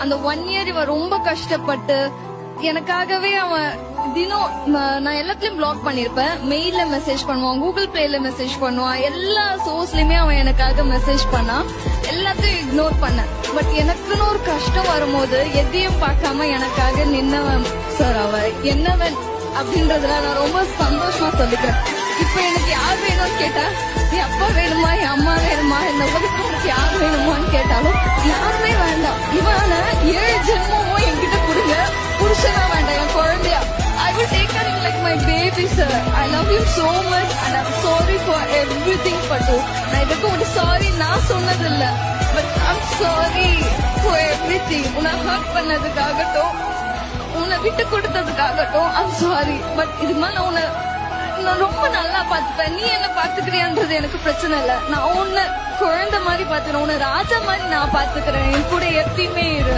அந்த 1 இயர் இவன் ரொம்ப கஷ்டப்பட்டு எனக்காகவே அவன் தினம் நான் எல்லாத்தையும் பிளாக் பண்ணிருப்பேன். மெயில்ல மெசேஜ் பண்ணுவான், கூகுள் பிளேல மெசேஜ் பண்ணுவான், எல்லா சோர்ஸ்லயுமே அவன் எனக்காக மெசேஜ் பண்ணான். எல்லாத்தையும் இக்னோர் பண்ணேன். பட் எனக்குன்னு ஒரு கஷ்டம் வரும்போது எதையும் பார்க்காம எனக்காக நின்னவன் சார். அவன் என்னவன் அப்படின்றதுல நான் ரொம்ப சந்தோஷமா சொல்லிக்கிறேன். இப்ப எனக்கு யார் வேணும்னு கேட்டா, என் அப்பா வேணுமா, என் அம்மா வேணுமா, இந்த உலகத்துக்கு யார் வேணுமான்னு கேட்டாலும் யாருமே வேண்டாம். இவன 7 ஜென்மமும் என்கிட்ட கொடுங்க, புருஷனா வேண்டாம், என் குழந்தையா. I will take her like my baby, sir. I love you so much and I'm sorry for everything, Patu. நான் இதுக்கு ஒரு சாரி நான் சொன்னதில்ல, but I'm sorry for everything. உன்னை ஹர்ட் பண்ணதுக்காகட்டும், உன்னை விட்டு கொடுத்ததுக்காகட்டும் I'm sorry. பட் இது மாதிரி நான் ரொம்ப நல்லா பாத்துப்பேன். நீ என்ன பாத்துக்கிறியான்றது எனக்கு பிரச்சனை இல்ல. நான் உன்னை குழந்தை மாதிரி பாத்துக்கிறேன், உன்னை ராஜா மாதிரி நான் பாத்துக்கிறேன். என் கூட எப்பயுமே இரு.